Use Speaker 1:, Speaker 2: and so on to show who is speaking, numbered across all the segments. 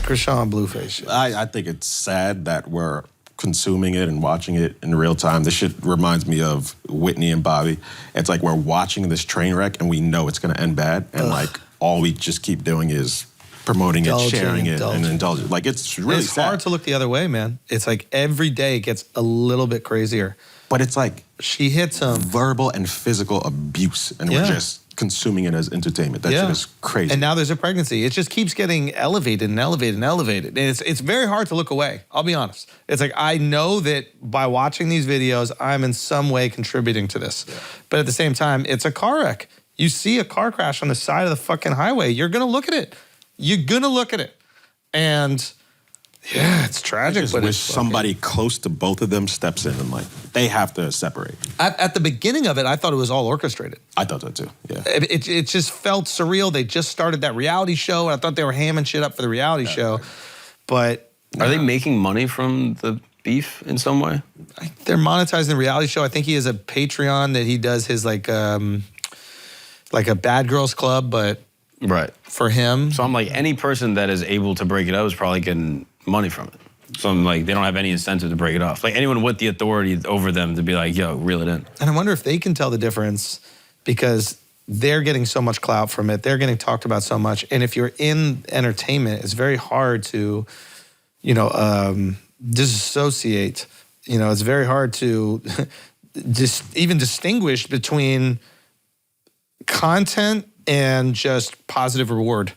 Speaker 1: Chrisean Blueface shit.
Speaker 2: I think it's sad that we're consuming it and watching it in real time. This shit reminds me of Whitney and Bobby. It's like we're watching this train wreck and we know it's gonna end bad, and like all we just keep doing is promoting it, sharing it, and indulging. Like it's really
Speaker 1: it's hard to look the other way, man. It's like every day it gets a little bit crazier.
Speaker 2: But it's like
Speaker 1: she hits him.
Speaker 2: Verbal and physical abuse, and we're just consuming it as entertainment. That shit is crazy.
Speaker 1: And now there's a pregnancy. It just keeps getting elevated and elevated and elevated. And it's very hard to look away, I'll be honest. It's like, I know that by watching these videos, I'm in some way contributing to this. Yeah. But at the same time, it's a car wreck. You see a car crash on the side of the fucking highway, you're gonna look at it. You're gonna look at it. And yeah, it's tragic.
Speaker 2: I just wish somebody close to both of them steps in and like, they have to separate.
Speaker 1: At the beginning of it, I thought it was all orchestrated.
Speaker 2: I thought that too, yeah.
Speaker 1: It just felt surreal. They just started that reality show, and I thought they were hamming shit up for the reality show. But
Speaker 3: are they making money from the beef in some way?
Speaker 1: They're monetizing the reality show. I think he has a Patreon that he does his like a Bad Girls Club, but for him.
Speaker 3: So I'm like, any person that is able to break it up is probably getting money from it. So I'm like, they don't have any incentive to break it off. Like anyone with the authority over them to be like, yo, reel it in.
Speaker 1: And I wonder if they can tell the difference, because they're getting so much clout from it. They're getting talked about so much. And if you're in entertainment, it's very hard to, you know, disassociate. You know, it's very hard to even distinguish between content and just positive reward.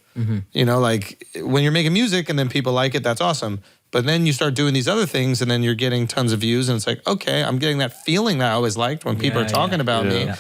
Speaker 1: You know, like when you're making music and then people like it, that's awesome. But then you start doing these other things and then you're getting tons of views and it's like, okay, I'm getting that feeling that I always liked when people are talking about me.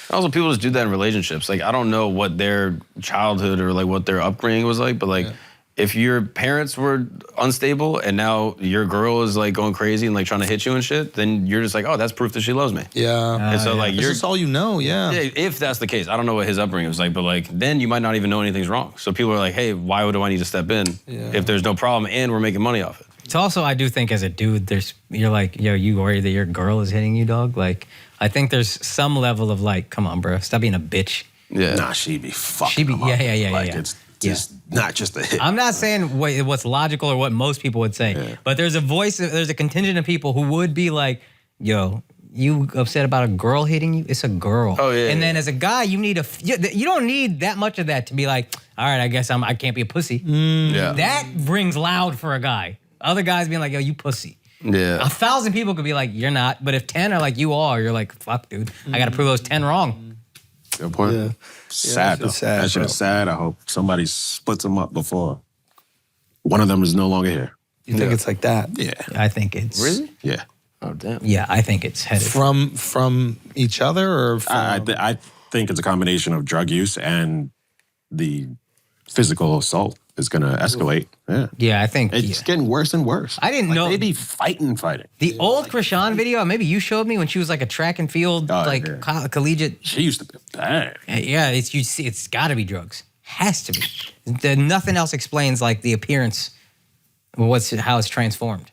Speaker 3: Also, people just do that in relationships. Like, I don't know what their childhood or like what their upbringing was like, but like, if your parents were unstable and now your girl is like going crazy and like trying to hit you and shit, then you're just like, oh, that's proof that she loves me. And so like,
Speaker 1: you're just all you know,
Speaker 3: if that's the case. I don't know what his upbringing was like, but like, then you might not even know anything's wrong. So people are like, hey, why do I need to step in if there's no problem and we're making money off it?
Speaker 4: It's also, I do think as a dude, you're like, yo, you worried that your girl is hitting you, dog? Like, I think there's some level of like, come on, bro, stop being a bitch.
Speaker 2: Nah, she be fucking him up. Like, it's just not just a hit.
Speaker 4: I'm not saying what's logical or what most people would say, but there's a contingent of people who would be like, yo, you upset about a girl hitting you? It's a girl. And then as a guy, you don't need that much of that to be like, all right, I guess I can't be a pussy. That rings loud for a guy. Other guys being like, yo, you pussy. 1,000 people could be like, you're not. But if 10 are like, you are, you're like, fuck, dude. I got to prove those 10 wrong.
Speaker 2: Good point. Sad, though. That shit is sad. I hope somebody splits them up before one of them is no longer here.
Speaker 1: You think it's like that?
Speaker 4: Yeah. I think it's...
Speaker 3: Really?
Speaker 2: Yeah.
Speaker 3: Oh, damn.
Speaker 4: Yeah, I think it's headed.
Speaker 1: From each other or from...
Speaker 2: I think it's a combination of drug use and the physical assault is going to escalate.
Speaker 4: Yeah, I think...
Speaker 2: It's getting worse and worse.
Speaker 4: I didn't know...
Speaker 2: They be fighting.
Speaker 4: The old Chrisean video, maybe you showed me when she was like a track and field, collegiate...
Speaker 2: She used to be bad.
Speaker 4: Yeah, it's got to be drugs. Has to be. Nothing else explains like the appearance, how it's transformed.